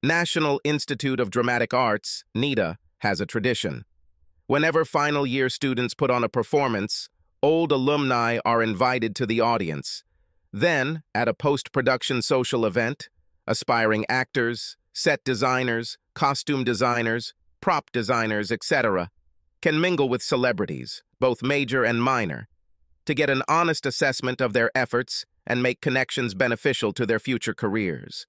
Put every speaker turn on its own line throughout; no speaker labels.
National Institute of Dramatic Arts, NIDA, has a tradition. Whenever final year students put on a performance, old alumni are invited to the audience. Then, at a post-production social event, aspiring actors, set designers, costume designers, prop designers, etc., can mingle with celebrities, both major and minor, to get an honest assessment of their efforts and make connections beneficial to their future careers.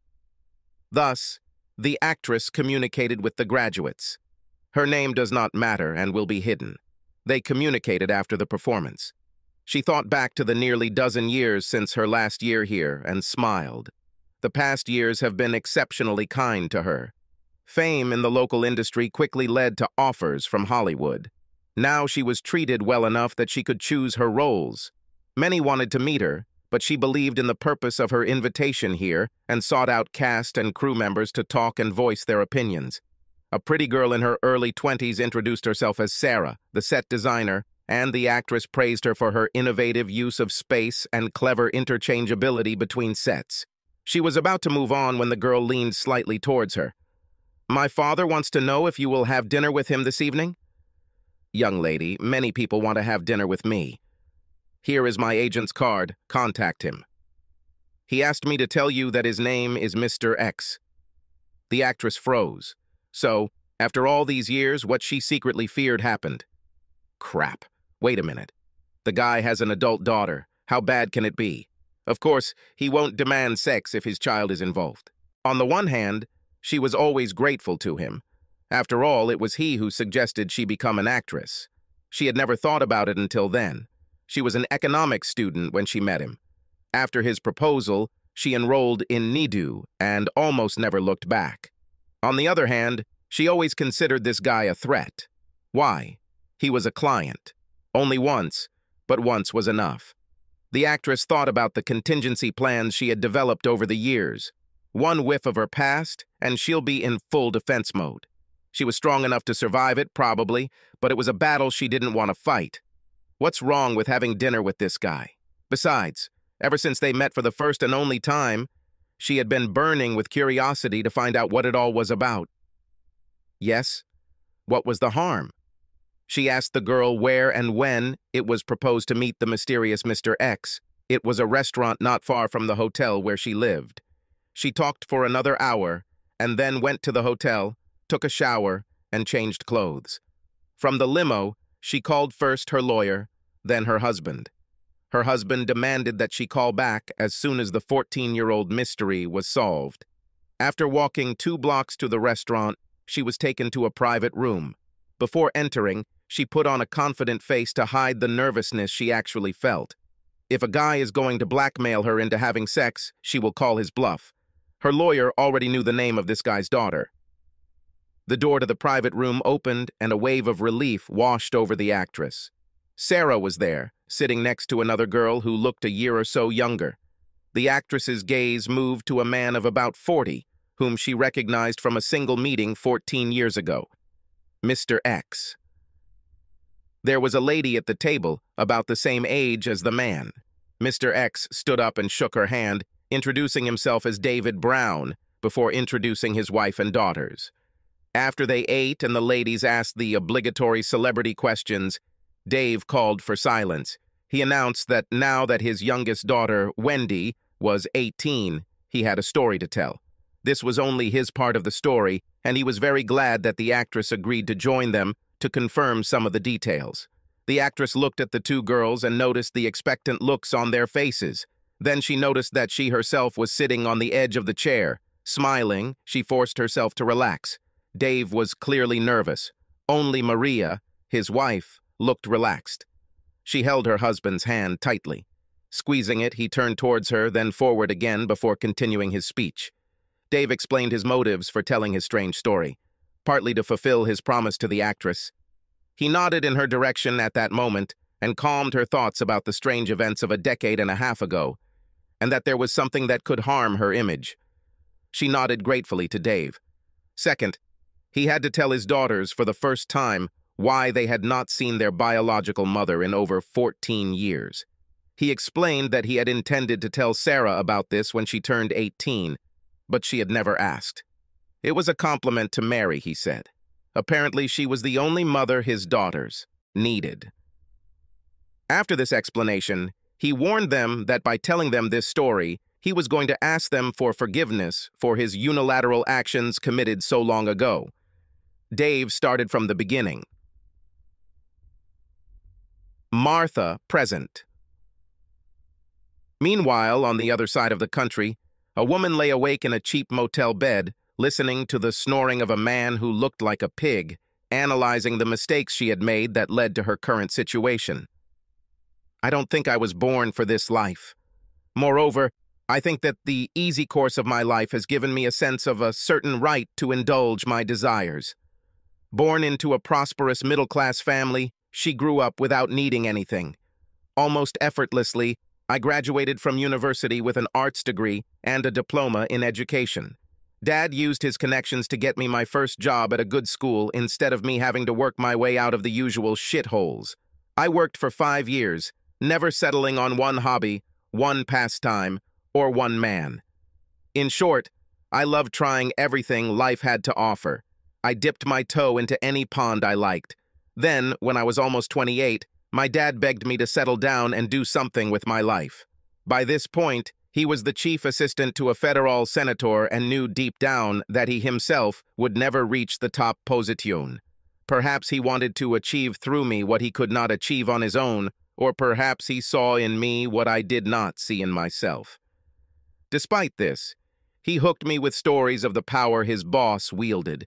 Thus, the actress communicated with the graduates. Her name does not matter and will be hidden. They communicated after the performance. She thought back to the nearly dozen years since her last year here and smiled. The past years have been exceptionally kind to her. Fame in the local industry quickly led to offers from Hollywood. Now she was treated well enough that she could choose her roles. Many wanted to meet her, but she believed in the purpose of her invitation here and sought out cast and crew members to talk and voice their opinions. A pretty girl in her early 20s introduced herself as Sarah, the set designer, and the actress praised her for her innovative use of space and clever interchangeability between sets. She was about to move on when the girl leaned slightly towards her. "My father wants to know if you will have dinner with him this evening?" "Young lady, many people want to have dinner with me. Here is my agent's card. Contact him. He asked me to tell you that his name is Mr. X." The actress froze. So, after all these years, what she secretly feared happened. Crap. Wait a minute. The guy has an adult daughter. How bad can it be? Of course, he won't demand sex if his child is involved. On the one hand, she was always grateful to him. After all, it was he who suggested she become an actress. She had never thought about it until then. She was an economics student when she met him. After his proposal, she enrolled in NIDU and almost never looked back. On the other hand, she always considered this guy a threat. Why? He was a client. Only once, but once was enough. The actress thought about the contingency plans she had developed over the years. One whiff of her past, and she'll be in full defense mode. She was strong enough to survive it, probably, but it was a battle she didn't want to fight. What's wrong with having dinner with this guy? Besides, ever since they met for the first and only time, she had been burning with curiosity to find out what it all was about. Yes? What was the harm? She asked the girl where and when it was proposed to meet the mysterious Mr. X. It was a restaurant not far from the hotel where she lived. She talked for another hour and then went to the hotel, took a shower, and changed clothes. From the limo, she called first her lawyer, then her husband. Her husband demanded that she call back as soon as the 14-year-old mystery was solved. After walking 2 blocks to the restaurant, she was taken to a private room. Before entering, she put on a confident face to hide the nervousness she actually felt. If a guy is going to blackmail her into having sex, she will call his bluff. Her lawyer already knew the name of this guy's daughter. The door to the private room opened and a wave of relief washed over the actress. Sarah was there, sitting next to another girl who looked a year or so younger. The actress's gaze moved to a man of about 40, whom she recognized from a single meeting 14 years ago. Mr. X. There was a lady at the table, about the same age as the man. Mr. X stood up and shook her hand, introducing himself as David Brown, before introducing his wife and daughters. After they ate and the ladies asked the obligatory celebrity questions, Dave called for silence. He announced that now that his youngest daughter, Wendy, was 18, he had a story to tell. This was only his part of the story, and he was very glad that the actress agreed to join them to confirm some of the details. The actress looked at the 2 girls and noticed the expectant looks on their faces. Then she noticed that she herself was sitting on the edge of the chair. Smiling, she forced herself to relax. Dave was clearly nervous. Only Maria, his wife, looked relaxed. She held her husband's hand tightly. Squeezing it, he turned towards her, then forward again before continuing his speech. Dave explained his motives for telling his strange story, partly to fulfill his promise to the actress. He nodded in her direction at that moment and calmed her thoughts about the strange events of a decade and a half ago, and that there was something that could harm her image. She nodded gratefully to Dave. Second, he had to tell his daughters for the first time why they had not seen their biological mother in over 14 years. He explained that he had intended to tell Sarah about this when she turned 18, but she had never asked. It was a compliment to Mary, he said. Apparently, she was the only mother his daughters needed. After this explanation, he warned them that by telling them this story, he was going to ask them for forgiveness for his unilateral actions committed so long ago. Dave started from the beginning. Martha present. Meanwhile, on the other side of the country, a woman lay awake in a cheap motel bed, listening to the snoring of a man who looked like a pig, analyzing the mistakes she had made that led to her current situation. I don't think I was born for this life. Moreover, I think that the easy course of my life has given me a sense of a certain right to indulge my desires. Born into a prosperous middle-class family, she grew up without needing anything. Almost effortlessly, I graduated from university with an arts degree and a diploma in education. Dad used his connections to get me my first job at a good school instead of me having to work my way out of the usual shitholes. I worked for 5 years, never settling on one hobby, one pastime, or one man. In short, I loved trying everything life had to offer. I dipped my toe into any pond I liked. Then, when I was almost 28, my dad begged me to settle down and do something with my life. By this point, he was the chief assistant to a federal senator and knew deep down that he himself would never reach the top position. Perhaps he wanted to achieve through me what he could not achieve on his own, or perhaps he saw in me what I did not see in myself. Despite this, he hooked me with stories of the power his boss wielded.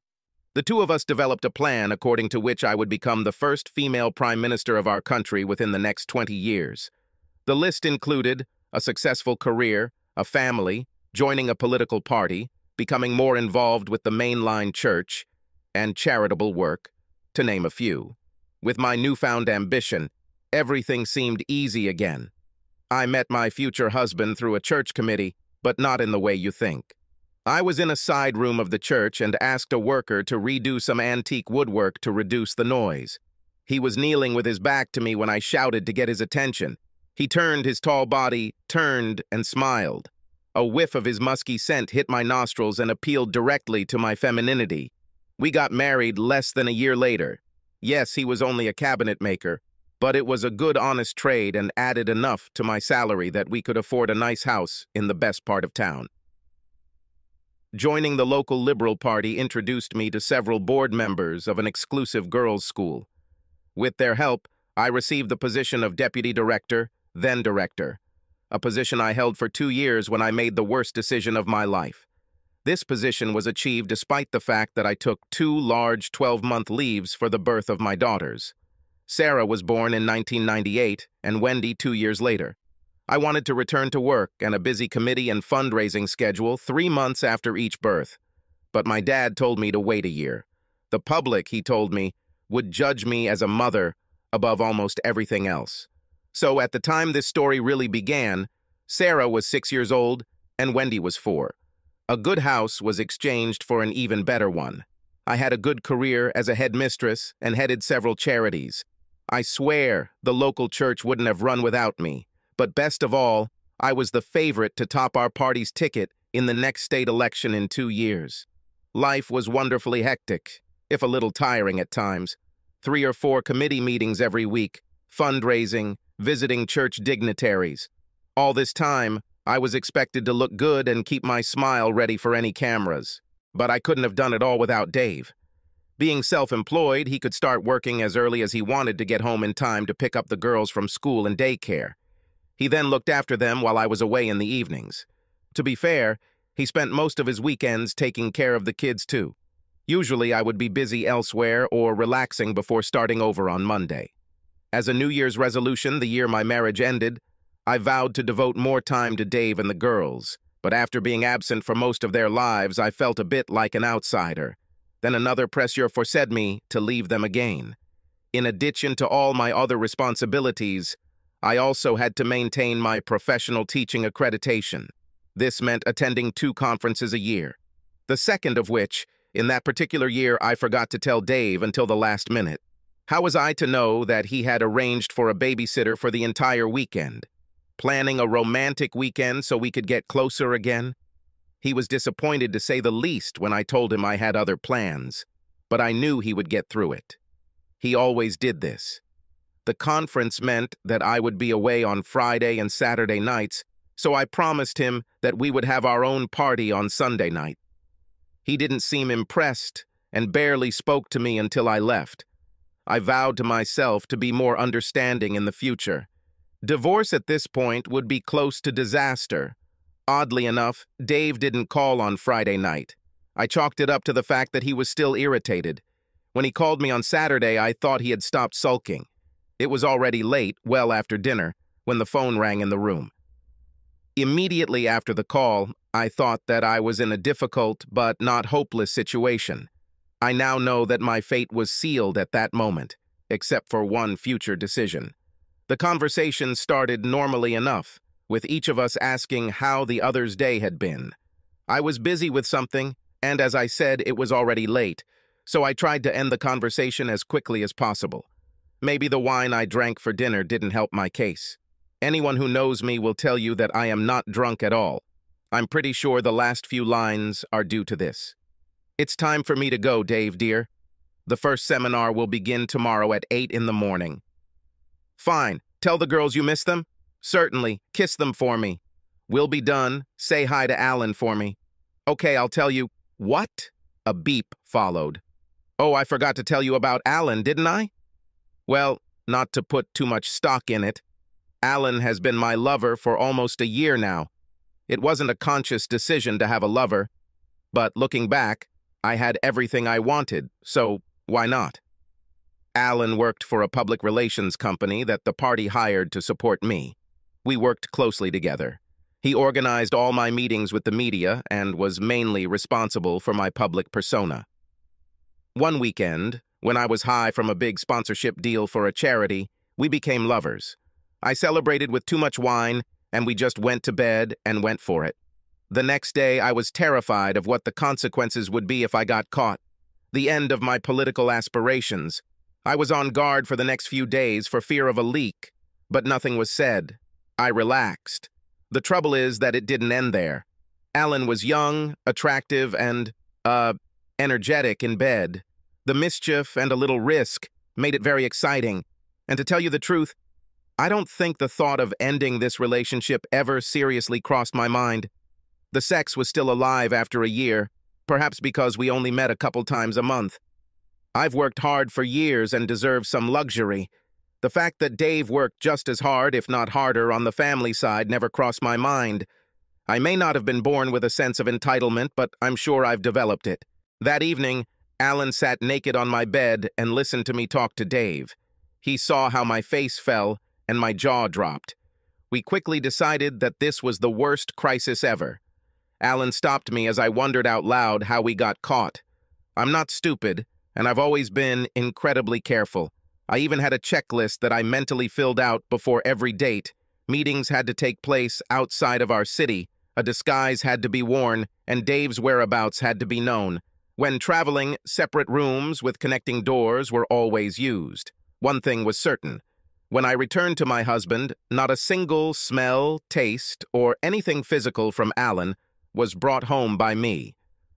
The two of us developed a plan according to which I would become the first female prime minister of our country within the next 20 years. The list included a successful career, a family, joining a political party, becoming more involved with the mainline church, and charitable work, to name a few. With my newfound ambition, everything seemed easy again. I met my future husband through a church committee, but not in the way you think. I was in a side room of the church and asked a worker to redo some antique woodwork to reduce the noise. He was kneeling with his back to me when I shouted to get his attention. He turned his tall body, turned, and smiled. A whiff of his musky scent hit my nostrils and appealed directly to my femininity. We got married less than a year later. Yes, he was only a cabinet maker, but it was a good, honest trade and added enough to my salary that we could afford a nice house in the best part of town. Joining the local Liberal Party introduced me to several board members of an exclusive girls' school. With their help, I received the position of deputy director, then director, a position I held for 2 years when I made the worst decision of my life. This position was achieved despite the fact that I took 2 large 12-month leaves for the birth of my daughters. Sarah was born in 1998 and Wendy 2 years later. I wanted to return to work and a busy committee and fundraising schedule 3 months after each birth. But my dad told me to wait a year. The public, he told me, would judge me as a mother above almost everything else. So at the time this story really began, Sarah was 6 years old and Wendy was 4. A good house was exchanged for an even better one. I had a good career as a headmistress and headed several charities. I swear the local church wouldn't have run without me. But best of all, I was the favorite to top our party's ticket in the next state election in 2 years. Life was wonderfully hectic, if a little tiring at times. 3 or 4 committee meetings every week, fundraising, visiting church dignitaries. All this time, I was expected to look good and keep my smile ready for any cameras. But I couldn't have done it all without Dave. Being self-employed, he could start working as early as he wanted to get home in time to pick up the girls from school and daycare. He then looked after them while I was away in the evenings. To be fair, he spent most of his weekends taking care of the kids too. Usually I would be busy elsewhere or relaxing before starting over on Monday. As a New Year's resolution the year my marriage ended, I vowed to devote more time to Dave and the girls, but after being absent for most of their lives, I felt a bit like an outsider. Then another pressure forced me to leave them again. In addition to all my other responsibilities, I also had to maintain my professional teaching accreditation. This meant attending 2 conferences a year. The second of which, in that particular year, I forgot to tell Dave until the last minute. How was I to know that he had arranged for a babysitter for the entire weekend? Planning a romantic weekend so we could get closer again? He was disappointed to say the least when I told him I had other plans, but I knew he would get through it. He always did this. The conference meant that I would be away on Friday and Saturday nights, so I promised him that we would have our own party on Sunday night. He didn't seem impressed and barely spoke to me until I left. I vowed to myself to be more understanding in the future. Divorce at this point would be close to disaster. Oddly enough, Dave didn't call on Friday night. I chalked it up to the fact that he was still irritated. When he called me on Saturday, I thought he had stopped sulking. It was already late, well after dinner, when the phone rang in the room. Immediately after the call, I thought that I was in a difficult but not hopeless situation. I now know that my fate was sealed at that moment, except for one future decision. The conversation started normally enough, with each of us asking how the other's day had been. I was busy with something, and as I said, it was already late, so I tried to end the conversation as quickly as possible. Maybe the wine I drank for dinner didn't help my case. Anyone who knows me will tell you that I am not drunk at all. I'm pretty sure the last few lines are due to this. It's time for me to go, Dave, dear. The first seminar will begin tomorrow at 8 in the morning. Fine. Tell the girls you miss them? Certainly. Kiss them for me. We'll be done. Say hi to Alan for me. Okay, I'll tell you. What? A beep followed. Oh, I forgot to tell you about Alan, didn't I? Well, not to put too much stock in it. Alan has been my lover for almost a year now. It wasn't a conscious decision to have a lover, but looking back, I had everything I wanted, so why not? Alan worked for a public relations company that the party hired to support me. We worked closely together. He organized all my meetings with the media and was mainly responsible for my public persona. One weekend, when I was high from a big sponsorship deal for a charity, we became lovers. I celebrated with too much wine, and we just went to bed and went for it. The next day, I was terrified of what the consequences would be if I got caught. The end of my political aspirations. I was on guard for the next few days for fear of a leak, but nothing was said. I relaxed. The trouble is that it didn't end there. Alan was young, attractive, and, energetic in bed. The mischief and a little risk made it very exciting. And to tell you the truth, I don't think the thought of ending this relationship ever seriously crossed my mind. The sex was still alive after a year, perhaps because we only met a couple times a month. I've worked hard for years and deserve some luxury. The fact that Dave worked just as hard, if not harder, on the family side never crossed my mind. I may not have been born with a sense of entitlement, but I'm sure I've developed it. That evening, Alan sat naked on my bed and listened to me talk to Dave. He saw how my face fell and my jaw dropped. We quickly decided that this was the worst crisis ever. Alan stopped me as I wondered out loud how we got caught. I'm not stupid, and I've always been incredibly careful. I even had a checklist that I mentally filled out before every date. Meetings had to take place outside of our city, a disguise had to be worn, and Dave's whereabouts had to be known. When traveling, separate rooms with connecting doors were always used. One thing was certain. When I returned to my husband, not a single smell, taste, or anything physical from Alan was brought home by me.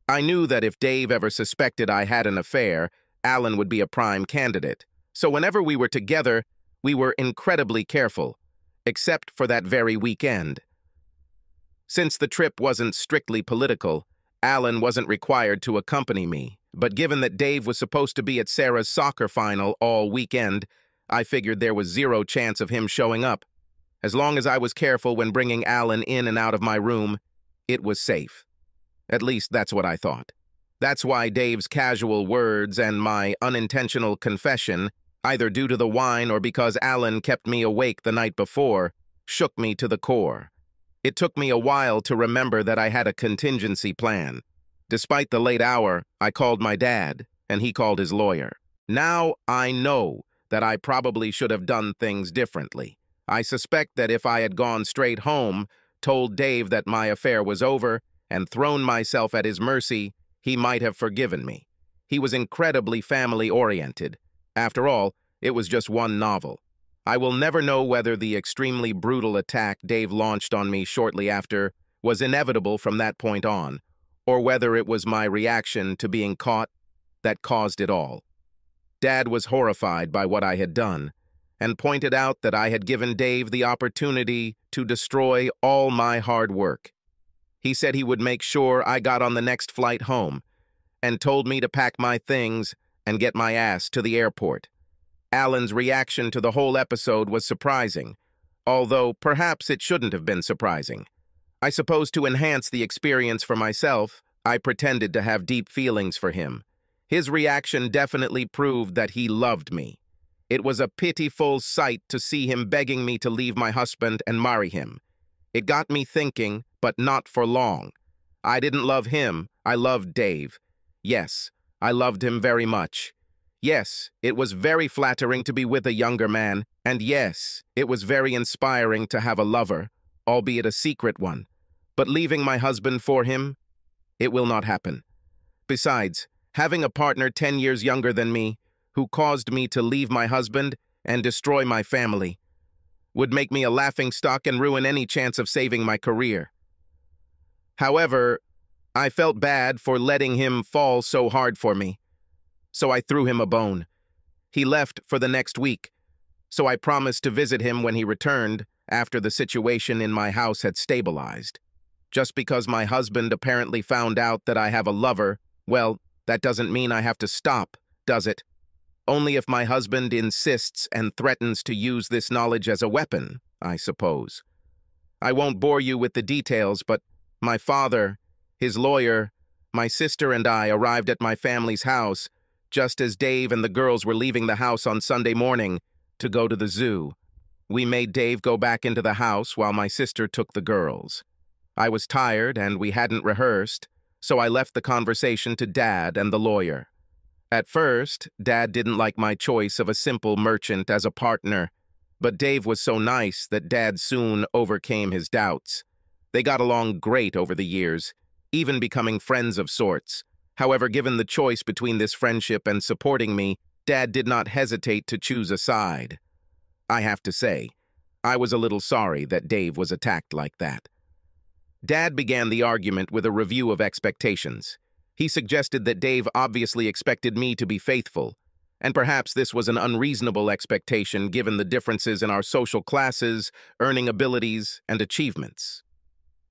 I knew that if Dave ever suspected I had an affair, Alan would be a prime candidate. So whenever we were together, we were incredibly careful, except for that very weekend. Since the trip wasn't strictly political, Alan wasn't required to accompany me, but given that Dave was supposed to be at Sarah's soccer final all weekend, I figured there was zero chance of him showing up. As long as I was careful when bringing Alan in and out of my room, it was safe. At least that's what I thought. That's why Dave's casual words and my unintentional confession, either due to the wine or because Alan kept me awake the night before, shook me to the core. It took me a while to remember that I had a contingency plan. Despite the late hour, I called my dad, and he called his lawyer. Now I know that I probably should have done things differently. I suspect that if I had gone straight home, told Dave that my affair was over, and thrown myself at his mercy, he might have forgiven me. He was incredibly family-oriented. After all, it was just one novel. I will never know whether the extremely brutal attack Dave launched on me shortly after was inevitable from that point on, or whether it was my reaction to being caught that caused it all. Dad was horrified by what I had done, and pointed out that I had given Dave the opportunity to destroy all my hard work. He said he would make sure I got on the next flight home, and told me to pack my things and get my ass to the airport. Alan's reaction to the whole episode was surprising, although perhaps it shouldn't have been surprising. I suppose to enhance the experience for myself, I pretended to have deep feelings for him. His reaction definitely proved that he loved me. It was a pitiful sight to see him begging me to leave my husband and marry him. It got me thinking, but not for long. I didn't love him, I loved Dave. Yes, I loved him very much. Yes, it was very flattering to be with a younger man, and yes, it was very inspiring to have a lover, albeit a secret one. But leaving my husband for him? It will not happen. Besides, having a partner 10 years younger than me, who caused me to leave my husband and destroy my family, would make me a laughingstock and ruin any chance of saving my career. However, I felt bad for letting him fall so hard for me, so I threw him a bone. He left for the next week, so I promised to visit him when he returned after the situation in my house had stabilized. Just because my husband apparently found out that I have a lover, well, that doesn't mean I have to stop, does it? Only if my husband insists and threatens to use this knowledge as a weapon, I suppose. I won't bore you with the details, but my father, his lawyer, my sister and I arrived at my family's house just as Dave and the girls were leaving the house on Sunday morning to go to the zoo. We made Dave go back into the house while my sister took the girls. I was tired and we hadn't rehearsed, so I left the conversation to Dad and the lawyer. At first, Dad didn't like my choice of a simple merchant as a partner, but Dave was so nice that Dad soon overcame his doubts. They got along great over the years, even becoming friends of sorts. However, given the choice between this friendship and supporting me, Dad did not hesitate to choose a side. I have to say, I was a little sorry that Dave was attacked like that. Dad began the argument with a review of expectations. He suggested that Dave obviously expected me to be faithful, and perhaps this was an unreasonable expectation given the differences in our social classes, earning abilities, and achievements.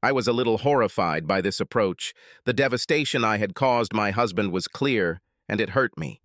I was a little horrified by this approach. The devastation I had caused my husband was clear, and it hurt me.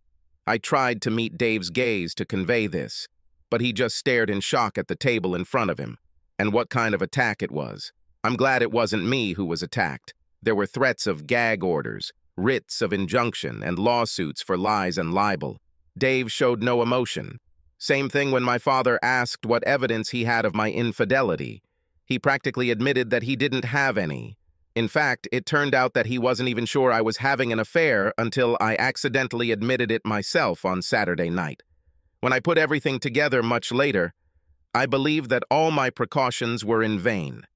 I tried to meet Dave's gaze to convey this, but he just stared in shock at the table in front of him. And what kind of attack it was. I'm glad it wasn't me who was attacked. There were threats of gag orders, writs of injunction, and lawsuits for lies and libel. Dave showed no emotion. Same thing when my father asked what evidence he had of my infidelity. He practically admitted that he didn't have any. In fact, it turned out that he wasn't even sure I was having an affair until I accidentally admitted it myself on Saturday night. When I put everything together much later, I believed that all my precautions were in vain.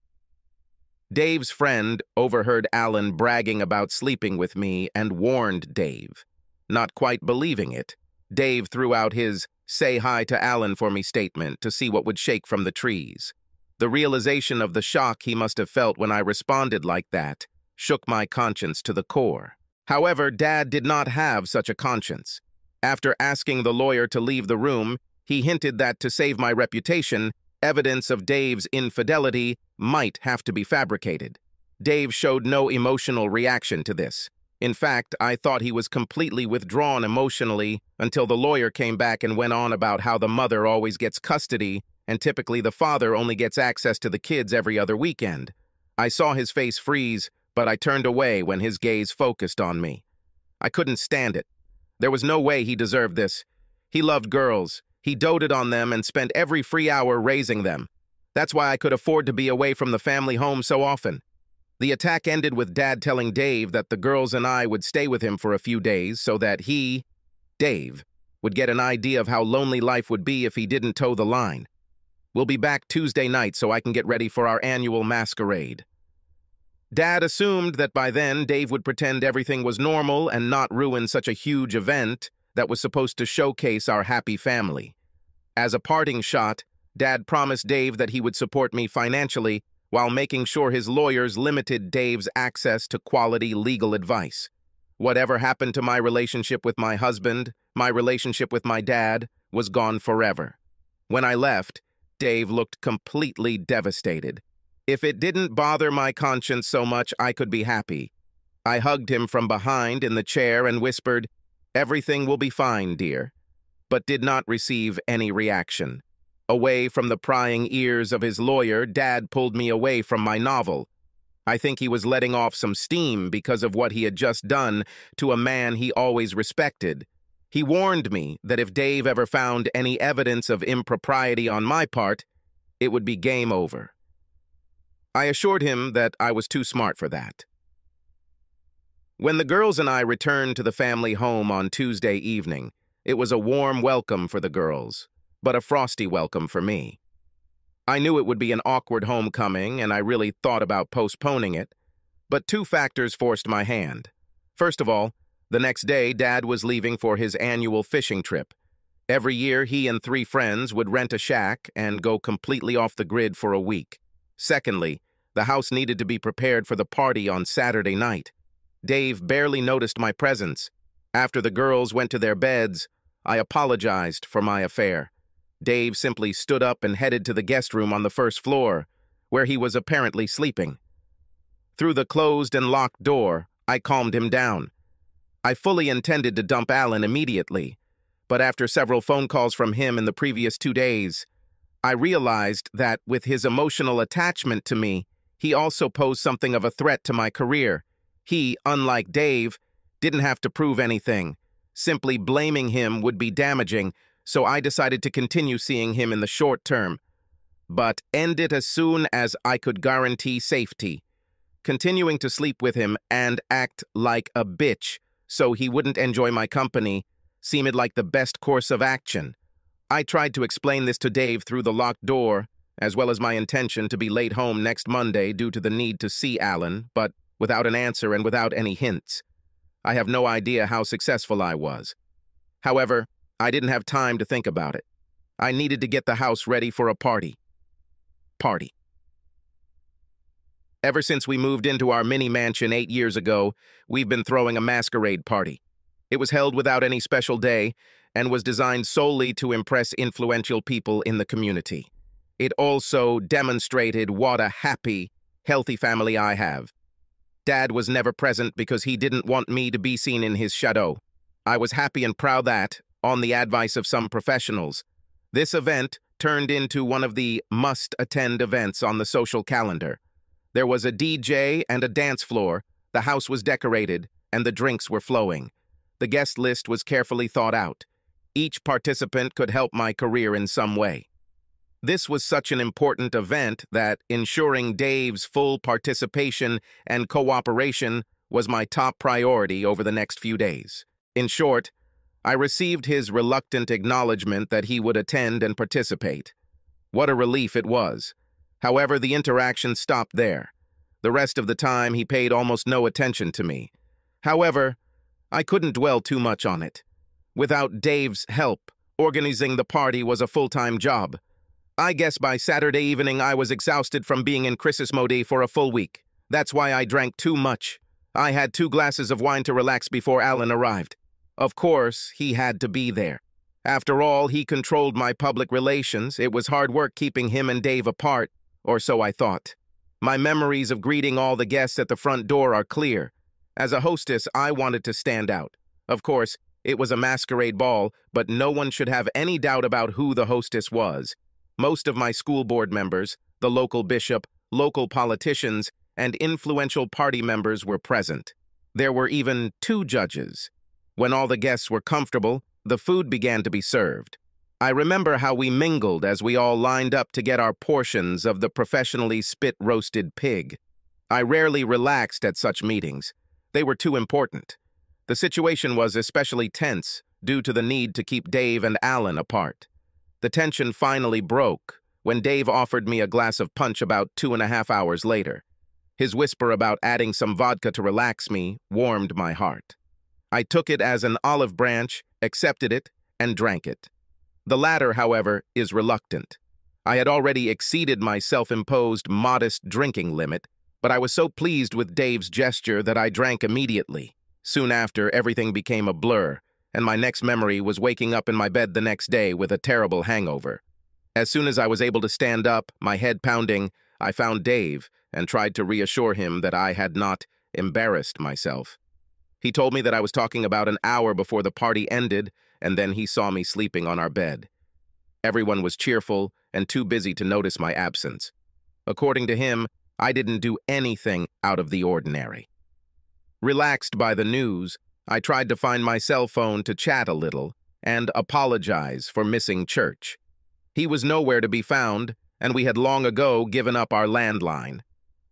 Dave's friend overheard Alan bragging about sleeping with me and warned Dave. Not quite believing it, Dave threw out his "say hi to Alan for me" statement to see what would shake from the trees. The realization of the shock he must have felt when I responded like that shook my conscience to the core. However, Dad did not have such a conscience. After asking the lawyer to leave the room, he hinted that to save my reputation, evidence of Dave's infidelity might have to be fabricated. Dave showed no emotional reaction to this. In fact, I thought he was completely withdrawn emotionally until the lawyer came back and went on about how the mother always gets custody and typically the father only gets access to the kids every other weekend. I saw his face freeze, but I turned away when his gaze focused on me. I couldn't stand it. There was no way he deserved this. He loved girls. He doted on them and spent every free hour raising them. That's why I could afford to be away from the family home so often. The attack ended with Dad telling Dave that the girls and I would stay with him for a few days so that he, Dave, would get an idea of how lonely life would be if he didn't toe the line. We'll be back Tuesday night so I can get ready for our annual masquerade. Dad assumed that by then Dave would pretend everything was normal and not ruin such a huge event that was supposed to showcase our happy family. As a parting shot, Dad promised Dave that he would support me financially while making sure his lawyers limited Dave's access to quality legal advice. Whatever happened to my relationship with my husband, my relationship with my dad, was gone forever. When I left, Dave looked completely devastated. If it didn't bother my conscience so much, I could be happy. I hugged him from behind in the chair and whispered, "Everything will be fine, dear," but did not receive any reaction. Away from the prying ears of his lawyer, Dad pulled me away from my novel. I think he was letting off some steam because of what he had just done to a man he always respected. He warned me that if Dave ever found any evidence of impropriety on my part, it would be game over. I assured him that I was too smart for that. When the girls and I returned to the family home on Tuesday evening, it was a warm welcome for the girls, but a frosty welcome for me. I knew it would be an awkward homecoming, and I really thought about postponing it, but two factors forced my hand. First of all, the next day, Dad was leaving for his annual fishing trip. Every year, he and 3 friends would rent a shack and go completely off the grid for a week. Secondly, the house needed to be prepared for the party on Saturday night. Dave barely noticed my presence. After the girls went to their beds, I apologized for my affair. Dave simply stood up and headed to the guest room on the first floor, where he was apparently sleeping. Through the closed and locked door, I calmed him down. I fully intended to dump Alan immediately, but after several phone calls from him in the previous 2 days, I realized that with his emotional attachment to me, he also posed something of a threat to my career. He, unlike Dave, didn't have to prove anything. Simply blaming him would be damaging, so I decided to continue seeing him in the short term, but end it as soon as I could guarantee safety. Continuing to sleep with him and act like a bitch so he wouldn't enjoy my company seemed like the best course of action. I tried to explain this to Dave through the locked door, as well as my intention to be late home next Monday due to the need to see Alan, but without an answer and without any hints. I have no idea how successful I was. However, I didn't have time to think about it. I needed to get the house ready for a party. Ever since we moved into our mini mansion 8 years ago, we've been throwing a masquerade party. It was held without any special day and was designed solely to impress influential people in the community. It also demonstrated what a happy, healthy family I have. Dad was never present because he didn't want me to be seen in his shadow. I was happy and proud that, on the advice of some professionals, this event turned into one of the must-attend events on the social calendar. There was a DJ and a dance floor, the house was decorated, and the drinks were flowing. The guest list was carefully thought out. Each participant could help my career in some way. This was such an important event that ensuring Dave's full participation and cooperation was my top priority over the next few days. In short, I received his reluctant acknowledgement that he would attend and participate. What a relief it was. However, the interaction stopped there. The rest of the time, he paid almost no attention to me. However, I couldn't dwell too much on it. Without Dave's help, organizing the party was a full-time job. I guess by Saturday evening I was exhausted from being in Christmas mode for a full week. That's why I drank too much. I had 2 glasses of wine to relax before Alan arrived. Of course, he had to be there. After all, he controlled my public relations. It was hard work keeping him and Dave apart, or so I thought. My memories of greeting all the guests at the front door are clear. As a hostess, I wanted to stand out. Of course, it was a masquerade ball, but no one should have any doubt about who the hostess was. Most of my school board members, the local bishop, local politicians, and influential party members were present. There were even 2 judges. When all the guests were comfortable, the food began to be served. I remember how we mingled as we all lined up to get our portions of the professionally spit-roasted pig. I rarely relaxed at such meetings. They were too important. The situation was especially tense due to the need to keep Dave and Alan apart. The tension finally broke when Dave offered me a glass of punch about 2.5 hours later. His whisper about adding some vodka to relax me warmed my heart. I took it as an olive branch, accepted it, and drank it. The latter, however, is reluctant. I had already exceeded my self-imposed modest drinking limit, but I was so pleased with Dave's gesture that I drank immediately. Soon after, everything became a blur, and my next memory was waking up in my bed the next day with a terrible hangover. As soon as I was able to stand up, my head pounding, I found Dave and tried to reassure him that I had not embarrassed myself. He told me that I was talking about an hour before the party ended, and then he saw me sleeping on our bed. Everyone was cheerful and too busy to notice my absence. According to him, I didn't do anything out of the ordinary. Relaxed by the news, I tried to find my cell phone to chat a little and apologize for missing church. He was nowhere to be found, and we had long ago given up our landline.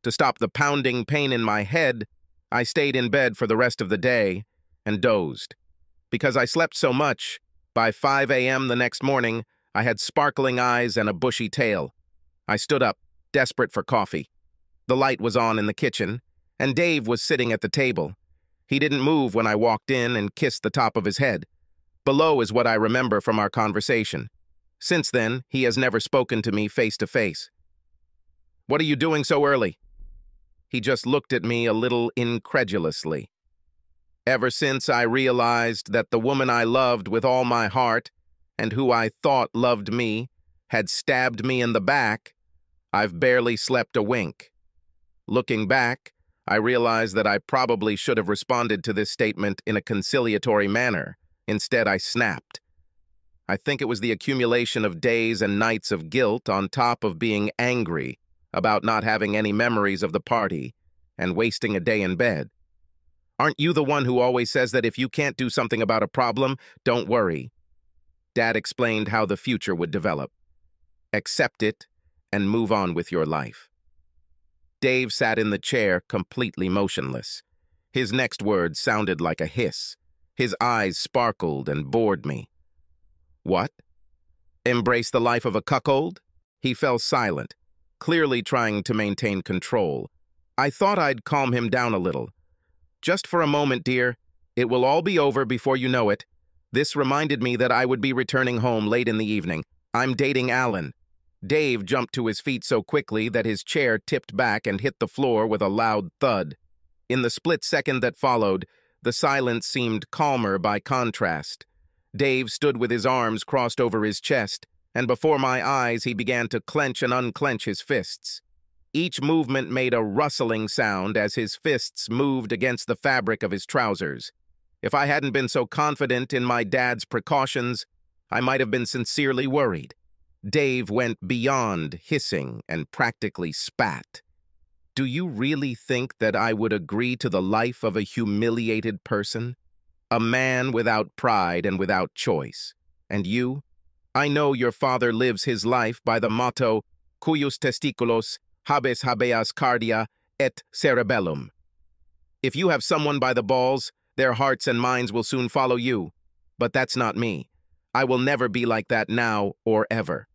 To stop the pounding pain in my head, I stayed in bed for the rest of the day and dozed. Because I slept so much, by 5 a.m. the next morning, I had sparkling eyes and a bushy tail. I stood up, desperate for coffee. The light was on in the kitchen, and Dave was sitting at the table. He didn't move when I walked in and kissed the top of his head. Below is what I remember from our conversation. Since then, he has never spoken to me face to face. "What are you doing so early?" He just looked at me a little incredulously. Ever since I realized that the woman I loved with all my heart, and who I thought loved me, had stabbed me in the back, I've barely slept a wink. Looking back, I realize that I probably should have responded to this statement in a conciliatory manner. Instead, I snapped. I think it was the accumulation of days and nights of guilt on top of being angry about not having any memories of the party and wasting a day in bed. Aren't you the one who always says that if you can't do something about a problem, don't worry? Dad explained how the future would develop. Accept it and move on with your life. Dave sat in the chair, completely motionless. His next words sounded like a hiss. His eyes sparkled and bored me. What? Embrace the life of a cuckold? He fell silent, clearly trying to maintain control. I thought I'd calm him down a little. Just for a moment, dear. It will all be over before you know it. This reminded me that I would be returning home late in the evening. I'm dating Alan. Dave jumped to his feet so quickly that his chair tipped back and hit the floor with a loud thud. In the split second that followed, the silence seemed calmer by contrast. Dave stood with his arms crossed over his chest, and before my eyes he began to clench and unclench his fists. Each movement made a rustling sound as his fists moved against the fabric of his trousers. If I hadn't been so confident in my dad's precautions, I might have been sincerely worried. Dave went beyond hissing and practically spat. Do you really think that I would agree to the life of a humiliated person? A man without pride and without choice. And you? I know your father lives his life by the motto, cujus testiculos habes habeas cardia et cerebellum. If you have someone by the balls, their hearts and minds will soon follow you. But that's not me. I will never be like that now or ever.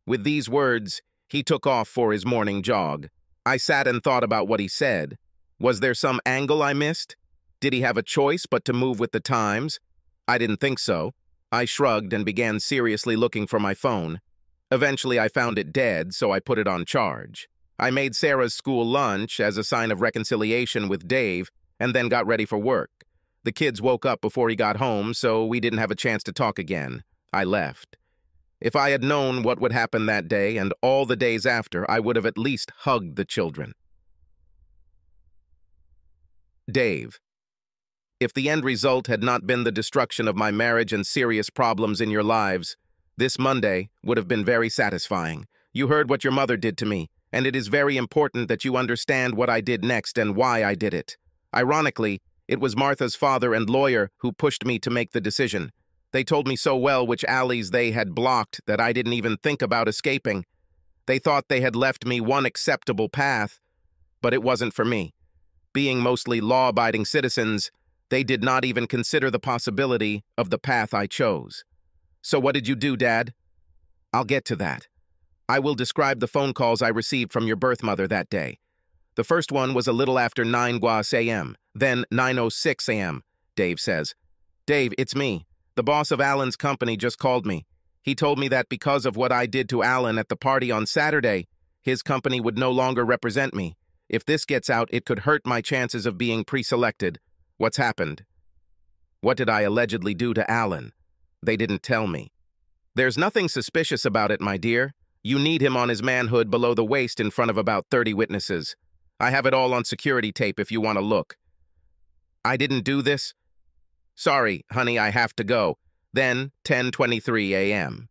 With these words, he took off for his morning jog. I sat and thought about what he said. Was there some angle I missed? Did he have a choice but to move with the times? I didn't think so. I shrugged and began seriously looking for my phone. Eventually, I found it dead, so I put it on charge. I made Sarah's school lunch as a sign of reconciliation with Dave and then got ready for work. The kids woke up before he got home, so we didn't have a chance to talk again. I left. If I had known what would happen that day and all the days after, I would have at least hugged the children. Dave. If the end result had not been the destruction of my marriage and serious problems in your lives, this Monday would have been very satisfying. You heard what your mother did to me, and it is very important that you understand what I did next and why I did it. Ironically, it was Martha's father and lawyer who pushed me to make the decision. They told me so well which alleys they had blocked that I didn't even think about escaping. They thought they had left me one acceptable path, but it wasn't for me. Being mostly law-abiding citizens, they did not even consider the possibility of the path I chose. So what did you do, Dad? I'll get to that. I will describe the phone calls I received from your birth mother that day. The first one was a little after 9 a.m., then 9:06 a.m., Dave says. Dave, it's me. The boss of Alan's company just called me. He told me that because of what I did to Alan at the party on Saturday, his company would no longer represent me. If this gets out, it could hurt my chances of being pre-selected. What's happened? What did I allegedly do to Alan? They didn't tell me. There's nothing suspicious about it, my dear. You need him on his manhood below the waist in front of about 30 witnesses. I have it all on security tape if you want to look. I didn't do this? Sorry, honey, I have to go. Then, 10:23 a.m.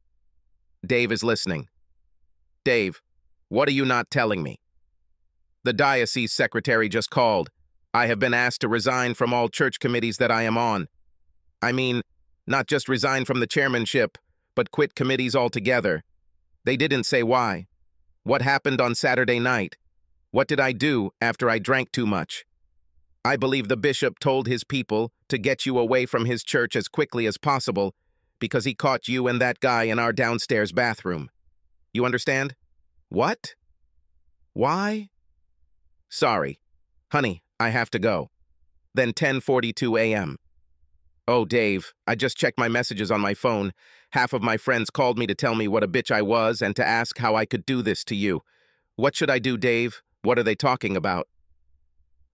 Dave is listening. Dave, what are you not telling me? The diocese secretary just called. I have been asked to resign from all church committees that I am on. I mean, not just resign from the chairmanship, but quit committees altogether. They didn't say why. What happened on Saturday night? What did I do after I drank too much? I believe the bishop told his people to get you away from his church as quickly as possible because he caught you and that guy in our downstairs bathroom. You understand? What? Why? Sorry. Honey, I have to go. Then 10:42 a.m. Oh, Dave, I just checked my messages on my phone. Half of my friends called me to tell me what a bitch I was and to ask how I could do this to you. What should I do, Dave? What are they talking about?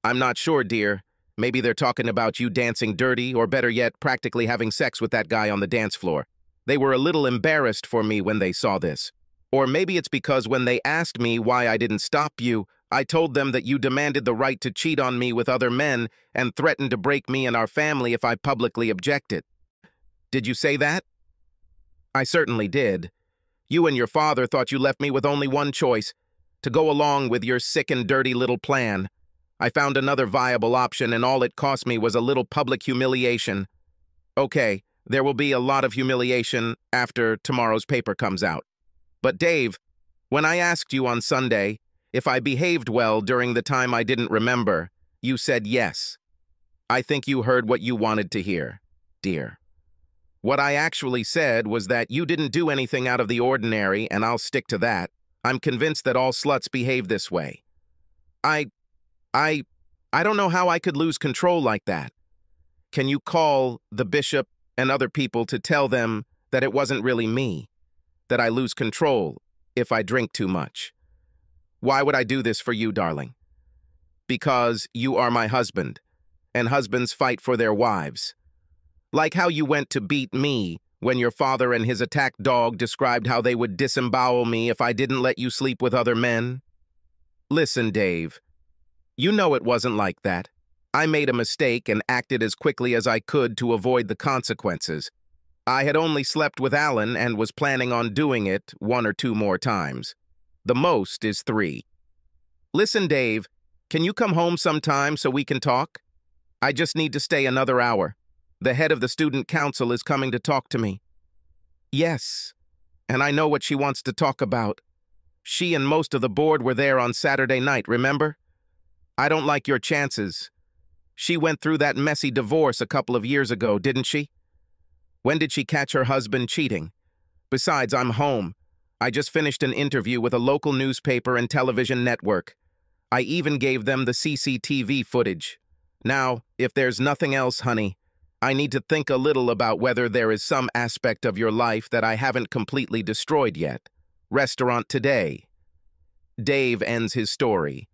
I'm not sure, dear. Maybe they're talking about you dancing dirty, or better yet, practically having sex with that guy on the dance floor. They were a little embarrassed for me when they saw this. Or maybe it's because when they asked me why I didn't stop you, I told them that you demanded the right to cheat on me with other men and threatened to break me and our family if I publicly objected. Did you say that? I certainly did. You and your father thought you left me with only one choice, to go along with your sick and dirty little plan. I found another viable option, and all it cost me was a little public humiliation. Okay, there will be a lot of humiliation after tomorrow's paper comes out. But Dave, when I asked you on Sunday if I behaved well during the time I didn't remember, you said yes. I think you heard what you wanted to hear, dear. What I actually said was that you didn't do anything out of the ordinary, and I'll stick to that. I'm convinced that all sluts behave this way. I don't know how I could lose control like that. Can you call the bishop and other people to tell them that it wasn't really me, that I lose control if I drink too much? Why would I do this for you, darling? Because you are my husband, and husbands fight for their wives. Like how you went to beat me when your father and his attack dog described how they would disembowel me if I didn't let you sleep with other men. Listen, Dave. You know it wasn't like that. I made a mistake and acted as quickly as I could to avoid the consequences. I had only slept with Alan and was planning on doing it 1 or 2 more times. The most is 3. Listen, Dave, can you come home sometime so we can talk? I just need to stay another hour. The head of the student council is coming to talk to me. Yes, and I know what she wants to talk about. She and most of the board were there on Saturday night, remember? I don't like your chances. She went through that messy divorce a couple of years ago, didn't she? When did she catch her husband cheating? Besides, I'm home. I just finished an interview with a local newspaper and television network. I even gave them the CCTV footage. Now, if there's nothing else, honey, I need to think a little about whether there is some aspect of your life that I haven't completely destroyed yet. Restaurant today. Dave ends his story.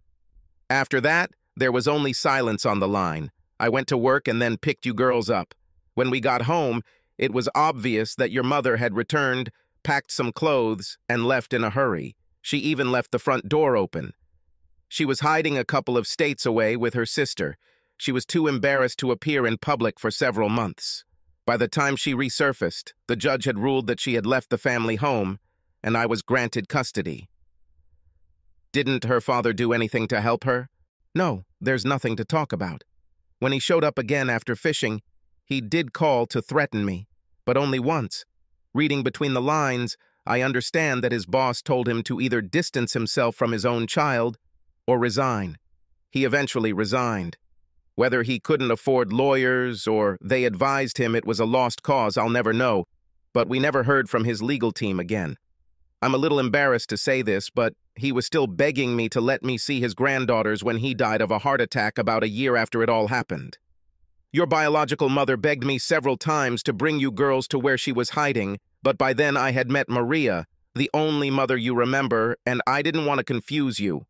After that, there was only silence on the line. I went to work and then picked you girls up. When we got home, it was obvious that your mother had returned, packed some clothes, and left in a hurry. She even left the front door open. She was hiding a couple of states away with her sister. She was too embarrassed to appear in public for several months. By the time she resurfaced, the judge had ruled that she had left the family home, and I was granted custody. Didn't her father do anything to help her? No, there's nothing to talk about. When he showed up again after fishing, he did call to threaten me, but only once. Reading between the lines, I understand that his boss told him to either distance himself from his own child or resign. He eventually resigned. Whether he couldn't afford lawyers or they advised him it was a lost cause, I'll never know, but we never heard from his legal team again. I'm a little embarrassed to say this, but he was still begging me to let me see his granddaughters when he died of a heart attack about a year after it all happened. Your biological mother begged me several times to bring you girls to where she was hiding, But by then I had met Maria, the only mother you remember, and I didn't want to confuse you.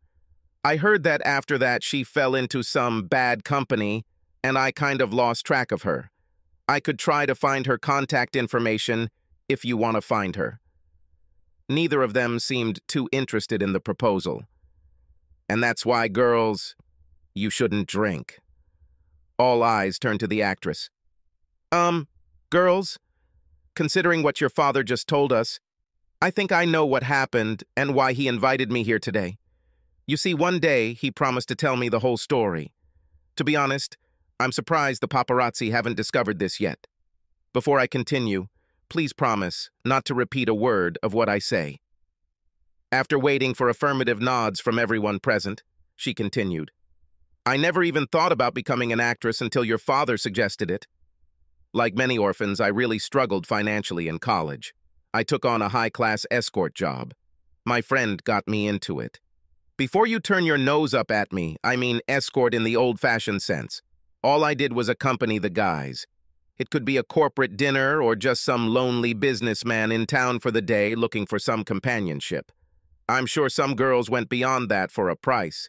I heard that after that she fell into some bad company, and I kind of lost track of her. I could try to find her contact information if you want to find her. Neither of them seemed too interested in the proposal. And that's why, girls, you shouldn't drink. All eyes turned to the actress. Girls, considering what your father just told us, I think I know what happened and why he invited me here today. You see, one day he promised to tell me the whole story. To be honest, I'm surprised the paparazzi haven't discovered this yet. Before I continue, please promise not to repeat a word of what I say. After waiting for affirmative nods from everyone present, she continued, I never even thought about becoming an actress until your father suggested it. Like many orphans, I really struggled financially in college. I took on a high-class escort job. My friend got me into it. Before you turn your nose up at me, I mean escort in the old-fashioned sense. All I did was accompany the guys. It could be a corporate dinner or just some lonely businessman in town for the day looking for some companionship. I'm sure some girls went beyond that for a price,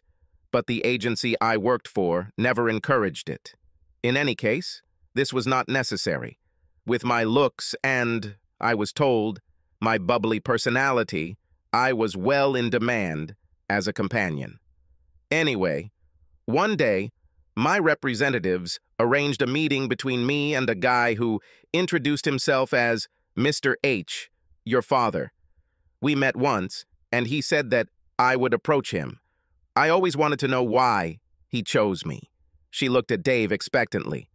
but the agency I worked for never encouraged it. In any case, this was not necessary. With my looks and, I was told, my bubbly personality, I was well in demand as a companion. Anyway, one day, my representatives arranged a meeting between me and a guy who introduced himself as Mr. H, your father. We met once, and he said that I would approach him. I always wanted to know why he chose me. She looked at Dave expectantly.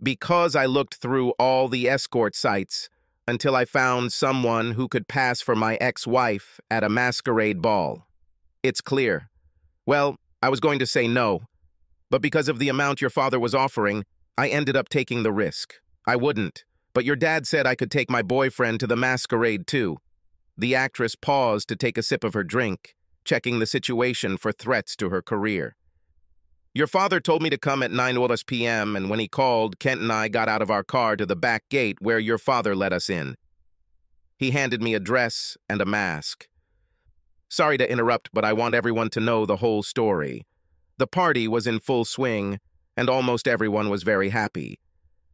Because I looked through all the escort sites until I found someone who could pass for my ex-wife at a masquerade ball. It's clear. Well, I was going to say no, but because of the amount your father was offering, I ended up taking the risk. I wouldn't, but your dad said I could take my boyfriend to the masquerade too. The actress paused to take a sip of her drink, checking the situation for threats to her career. Your father told me to come at 9 p.m., and when he called, Kent and I got out of our car to the back gate where your father let us in. He handed me a dress and a mask. Sorry to interrupt, but I want everyone to know the whole story. The party was in full swing, and almost everyone was very happy.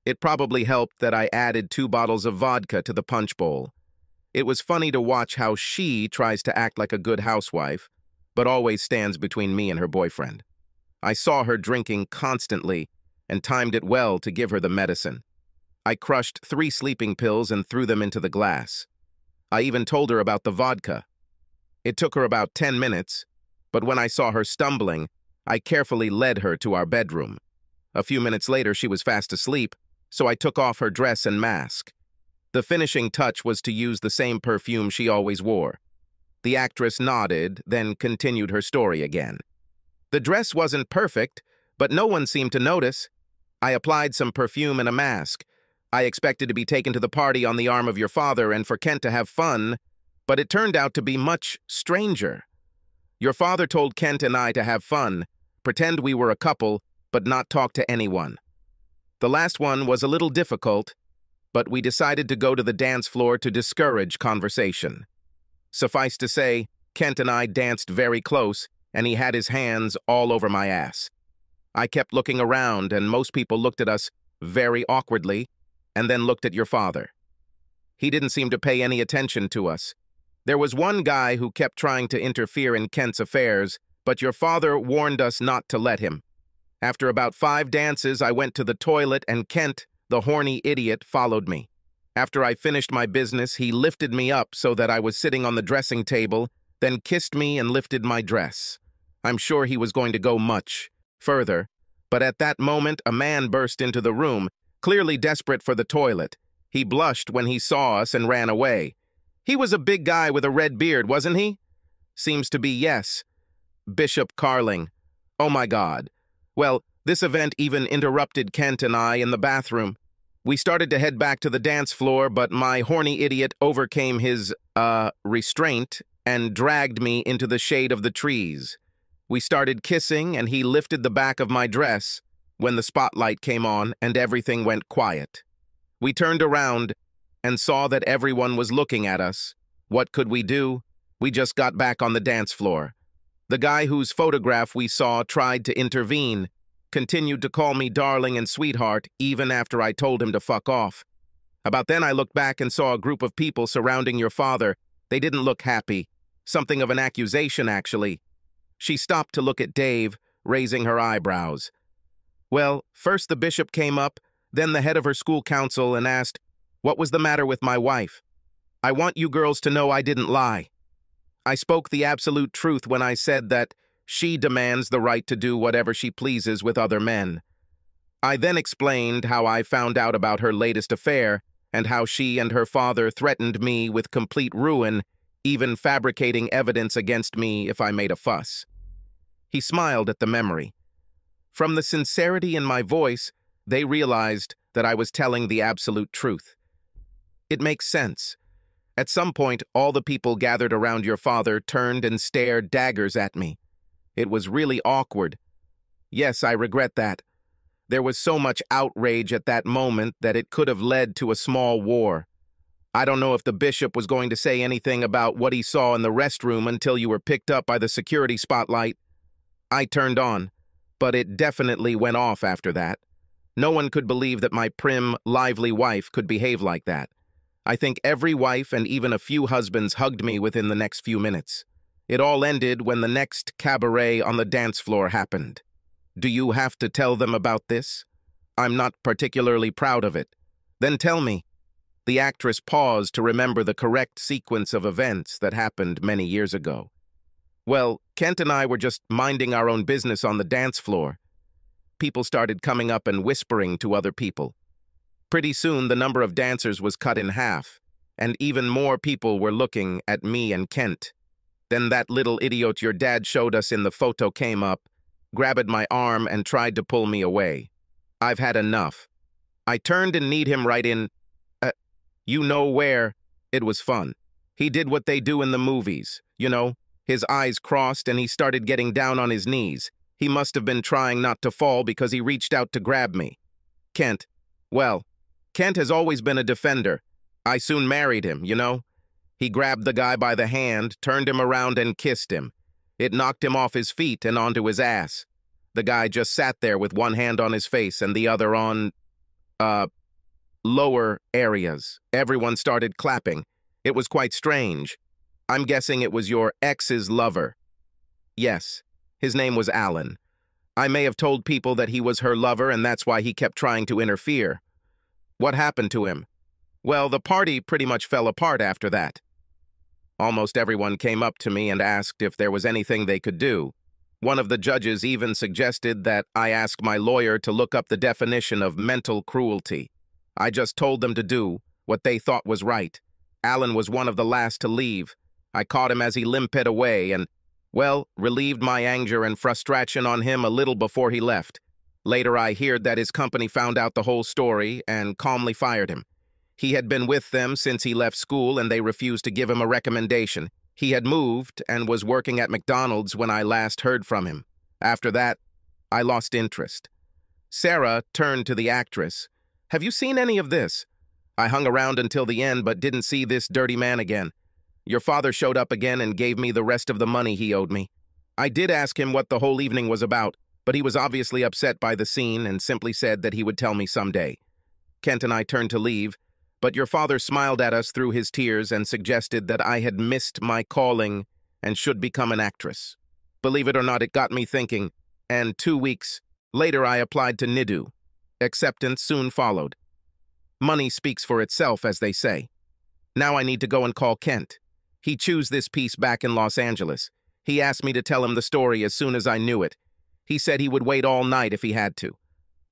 It probably helped that I added 2 bottles of vodka to the punch bowl. It was funny to watch how she tries to act like a good housewife, but always stands between me and her boyfriend. I saw her drinking constantly and timed it well to give her the medicine. I crushed 3 sleeping pills and threw them into the glass. I even told her about the vodka. It took her about 10 minutes, but when I saw her stumbling, I carefully led her to our bedroom. A few minutes later, she was fast asleep, so I took off her dress and mask. The finishing touch was to use the same perfume she always wore. The actress nodded, then continued her story again. The dress wasn't perfect, but no one seemed to notice. I applied some perfume and a mask. I expected to be taken to the party on the arm of your father and for Kent to have fun, but it turned out to be much stranger. Your father told Kent and I to have fun, pretend we were a couple, but not talk to anyone. The last one was a little difficult, but we decided to go to the dance floor to discourage conversation. Suffice to say, Kent and I danced very close, and he had his hands all over my ass. I kept looking around, and most people looked at us very awkwardly, and then looked at your father. He didn't seem to pay any attention to us. There was one guy who kept trying to interfere in Kent's affairs, but your father warned us not to let him. After about 5 dances, I went to the toilet, and Kent, the horny idiot, followed me. After I finished my business, he lifted me up so that I was sitting on the dressing table, then kissed me and lifted my dress. I'm sure he was going to go much further, but at that moment a man burst into the room, clearly desperate for the toilet. He blushed when he saw us and ran away. He was a big guy with a red beard, wasn't he? Seems to be yes. Bishop Carling. Oh my God. Well, this event even interrupted Kent and I in the bathroom. We started to head back to the dance floor, but my horny idiot overcame his, restraint and dragged me into the shade of the trees. We started kissing, and he lifted the back of my dress when the spotlight came on and everything went quiet. We turned around, and saw that everyone was looking at us. What could we do? We just got back on the dance floor. The guy whose photograph we saw tried to intervene, continued to call me darling and sweetheart even after I told him to fuck off. About then I looked back and saw a group of people surrounding your father. They didn't look happy. Something of an accusation, actually. She stopped to look at Dave, raising her eyebrows. Well, first the bishop came up, then the head of her school council, and asked, what was the matter with my wife? I want you girls to know I didn't lie. I spoke the absolute truth when I said that she demands the right to do whatever she pleases with other men. I then explained how I found out about her latest affair and how she and her father threatened me with complete ruin, even fabricating evidence against me if I made a fuss. He smiled at the memory. From the sincerity in my voice, they realized that I was telling the absolute truth. It makes sense. At some point, all the people gathered around your father turned and stared daggers at me. It was really awkward. Yes, I regret that. There was so much outrage at that moment that it could have led to a small war. I don't know if the bishop was going to say anything about what he saw in the restroom until you were picked up by the security spotlight. I turned on, but it definitely went off after that. No one could believe that my prim, lively wife could behave like that. I think every wife and even a few husbands hugged me within the next few minutes. It all ended when the next cabaret on the dance floor happened. Do you have to tell them about this? I'm not particularly proud of it. Then tell me. The actress paused to remember the correct sequence of events that happened many years ago. Well, Kent and I were just minding our own business on the dance floor. People started coming up and whispering to other people. Pretty soon, the number of dancers was cut in half, and even more people were looking at me and Kent. Then that little idiot your dad showed us in the photo came up, grabbed my arm, and tried to pull me away. I've had enough. I turned and kneed him right in, you know where. It was fun. He did what they do in the movies, you know. His eyes crossed and he started getting down on his knees. He must have been trying not to fall because he reached out to grab me. Kent, well, Kent has always been a defender. I soon married him, you know. He grabbed the guy by the hand, turned him around and kissed him. It knocked him off his feet and onto his ass. The guy just sat there with one hand on his face and the other on, lower areas. Everyone started clapping. It was quite strange. I'm guessing it was your ex's lover. Yes, his name was Alan. I may have told people that he was her lover and that's why he kept trying to interfere. What happened to him? Well, the party pretty much fell apart after that. Almost everyone came up to me and asked if there was anything they could do. One of the judges even suggested that I ask my lawyer to look up the definition of mental cruelty. I just told them to do what they thought was right. Alan was one of the last to leave. I caught him as he limped away and, well, relieved my anger and frustration on him a little before he left. Later I heard that his company found out the whole story and calmly fired him. He had been with them since he left school and they refused to give him a recommendation. He had moved and was working at McDonald's when I last heard from him. After that, I lost interest. Sarah turned to the actress. Have you seen any of this? I hung around until the end but didn't see this dirty man again. Your father showed up again and gave me the rest of the money he owed me. I did ask him what the whole evening was about, but he was obviously upset by the scene and simply said that he would tell me someday. Kent and I turned to leave, but your father smiled at us through his tears and suggested that I had missed my calling and should become an actress. Believe it or not, it got me thinking, and 2 weeks later I applied to NIDU. Acceptance soon followed. Money speaks for itself, as they say. Now I need to go and call Kent. He chose this piece back in Los Angeles. He asked me to tell him the story as soon as I knew it. He said he would wait all night if he had to.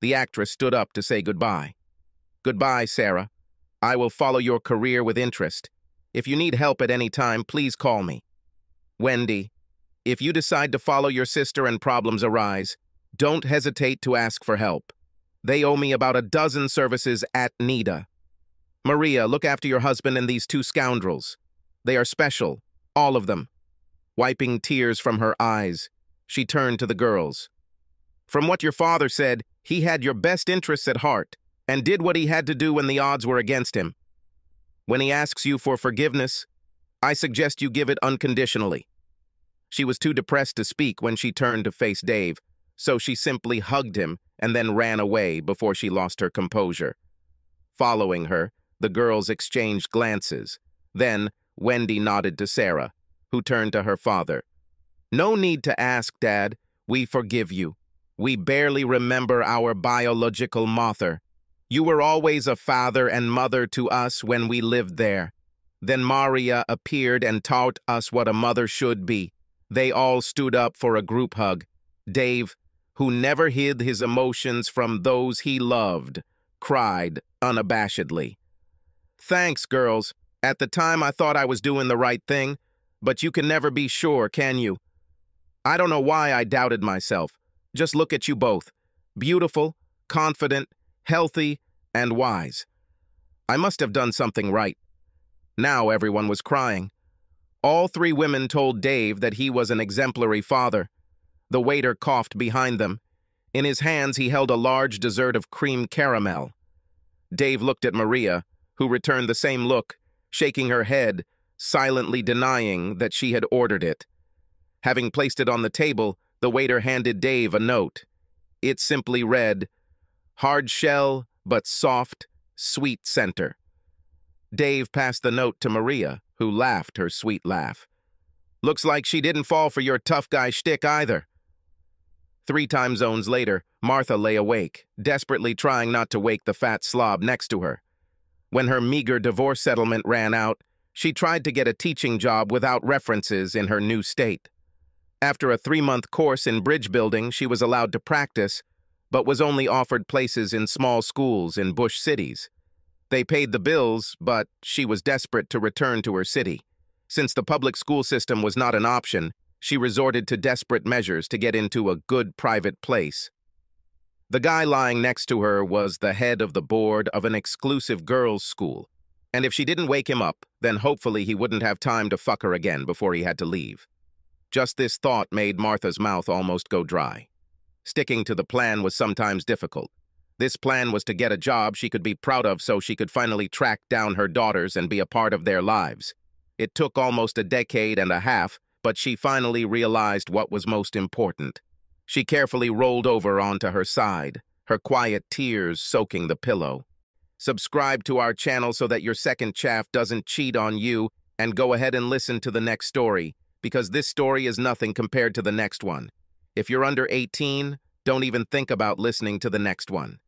The actress stood up to say goodbye. Goodbye, Sarah. I will follow your career with interest. If you need help at any time, please call me. Wendy, if you decide to follow your sister and problems arise, don't hesitate to ask for help. They owe me about 12 services at NIDA. Maria, look after your husband and these 2 scoundrels. They are special, all of them. Wiping tears from her eyes, she turned to the girls. From what your father said, he had your best interests at heart and did what he had to do when the odds were against him. When he asks you for forgiveness, I suggest you give it unconditionally. She was too depressed to speak when she turned to face Dave, so she simply hugged him and then ran away before she lost her composure. Following her, the girls exchanged glances. Then, Wendy nodded to Sarah, who turned to her father. No need to ask, Dad. We forgive you. We barely remember our biological mother. You were always a father and mother to us when we lived there. Then Maria appeared and taught us what a mother should be. They all stood up for a group hug. Dave, who never hid his emotions from those he loved, cried unabashedly. Thanks, girls. At the time, I thought I was doing the right thing, but you can never be sure, can you? I don't know why I doubted myself. Just look at you both. Beautiful, confident, healthy, and wise. I must have done something right. Now everyone was crying. All three women told Dave that he was an exemplary father. The waiter coughed behind them. In his hands, he held a large dessert of cream caramel. Dave looked at Maria, who returned the same look, shaking her head, silently denying that she had ordered it. Having placed it on the table, the waiter handed Dave a note. It simply read, "Hard shell, but soft, sweet center." Dave passed the note to Maria, who laughed her sweet laugh. Looks like she didn't fall for your tough guy shtick either. 3 time zones later, Martha lay awake, desperately trying not to wake the fat slob next to her. When her meager divorce settlement ran out, she tried to get a teaching job without references in her new state. After a 3-month course in bridge building, she was allowed to practice, but was only offered places in small schools in bush cities. They paid the bills, but she was desperate to return to her city. Since the public school system was not an option, she resorted to desperate measures to get into a good private place. The guy lying next to her was the head of the board of an exclusive girls' school, and if she didn't wake him up, then hopefully he wouldn't have time to fuck her again before he had to leave. Just this thought made Martha's mouth almost go dry. Sticking to the plan was sometimes difficult. This plan was to get a job she could be proud of so she could finally track down her daughters and be a part of their lives. It took almost a decade and a half, but she finally realized what was most important. She carefully rolled over onto her side, her quiet tears soaking the pillow. Subscribe to our channel so that your second chaff doesn't cheat on you, and go ahead and listen to the next story, because this story is nothing compared to the next one. If you're under 18, don't even think about listening to the next one.